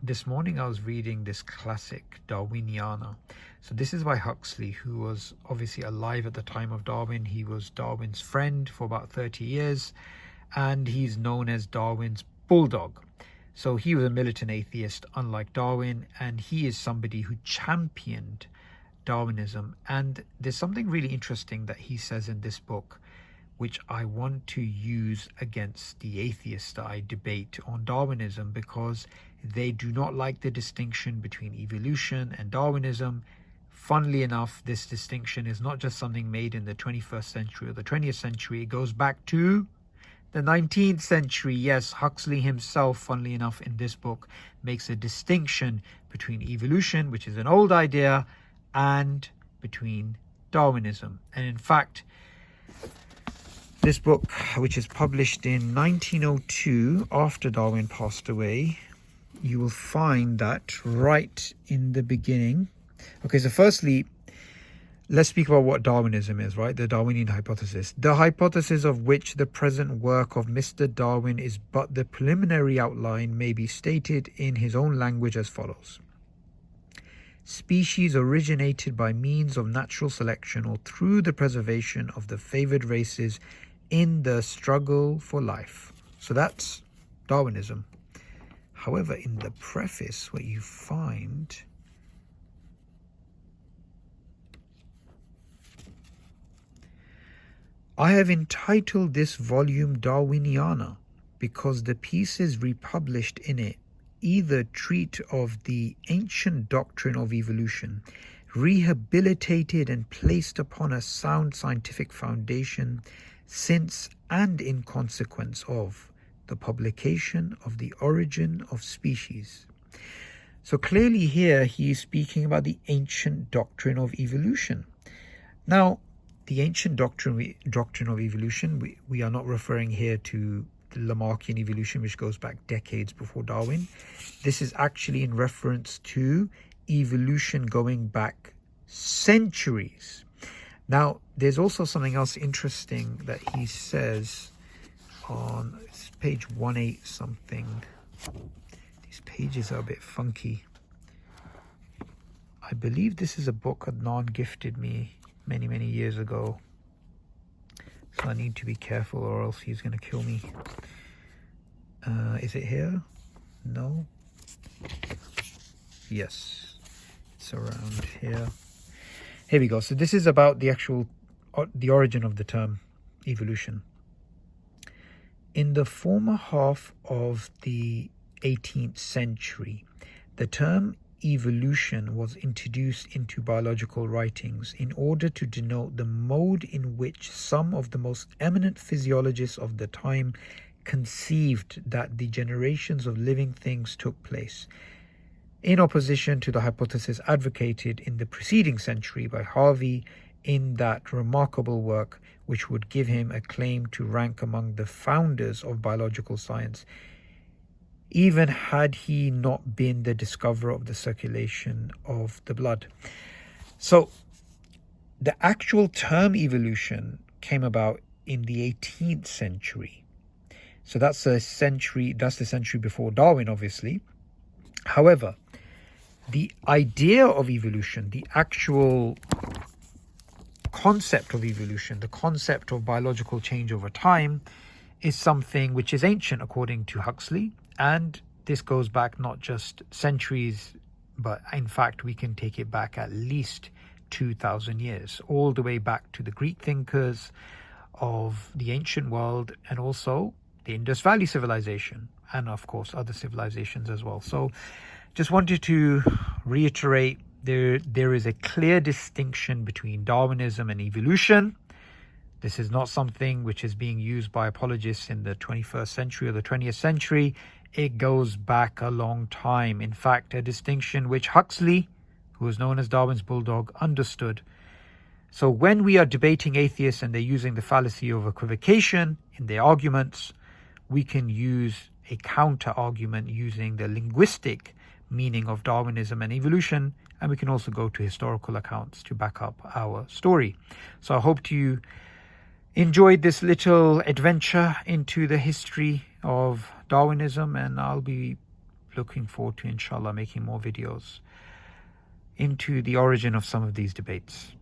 this morning I was reading this classic Darwiniana. So this is by Huxley, who was obviously alive at the time of Darwin. He was Darwin's friend for about 30 years, and he's known as Darwin's bulldog. So he was a militant atheist, unlike Darwin, and he is somebody who championed Darwinism. And there's something really interesting that he says in this book, which I want to use against the atheists that I debate on Darwinism, because they do not like the distinction between evolution and Darwinism. Funnily enough, this distinction is not just something made in the 21st century or the 20th century. It goes back to the 19th century. Yes, Huxley himself, funnily enough, in this book makes a distinction between evolution, which is an old idea, and between Darwinism. And in fact, this book, which is published in 1902, after Darwin passed away, you will find that right in the beginning. Okay, so firstly, let's speak about what Darwinism is, right? The Darwinian hypothesis. The hypothesis of which the present work of Mr. Darwin is but the preliminary outline may be stated in his own language as follows. Species originated by means of natural selection or through the preservation of the favored races in the struggle for life. So that's Darwinism. However, in the preface, what you find I have entitled this volume Darwiniana because the pieces republished in it either treat of the ancient doctrine of evolution, rehabilitated and placed upon a sound scientific foundation since and in consequence of the publication of The Origin of Species. So clearly here he is speaking about the ancient doctrine of evolution. Now, the ancient doctrine of evolution, we are not referring here to the Lamarckian evolution, which goes back decades before Darwin. This is actually in reference to evolution going back centuries. Now, there's also something else interesting that he says on page 18 something. These pages are a bit funky. I believe this is a book Adnan gifted me many years ago, so I need to be careful or else he's going to kill me. Is it here? No. Yes, it's around here. Here we go. So this is about the origin of the term evolution. In the former half of the 18th century, the term evolution was introduced into biological writings in order to denote the mode in which some of the most eminent physiologists of the time conceived that the generations of living things took place, in opposition to the hypothesis advocated in the preceding century by Harvey in that remarkable work which would give him a claim to rank among the founders of biological science, even had he not been the discoverer of the circulation of the blood. So the actual term evolution came about in the 18th century. So that's the century before Darwin, obviously. However, the idea of evolution, the actual concept of evolution, the concept of biological change over time, is something which is ancient according to Huxley. And this goes back not just centuries, but in fact we can take it back at least 2,000 years, all the way back to the Greek thinkers of the ancient world, and also the Indus Valley civilization, and of course other civilizations as well. So just wanted to reiterate, there is a clear distinction between Darwinism and evolution. This is not something which is being used by apologists in the 21st century or the 20th century. It goes back a long time. In fact, a distinction which Huxley, who is known as Darwin's bulldog, understood. So when we are debating atheists and they're using the fallacy of equivocation in their arguments, we can use a counter argument using the linguistic meaning of Darwinism and evolution, and we can also go to historical accounts to back up our story. So I hope you enjoyed this little adventure into the history of Darwinism, and I'll be looking forward to, inshallah, making more videos into the origin of some of these debates.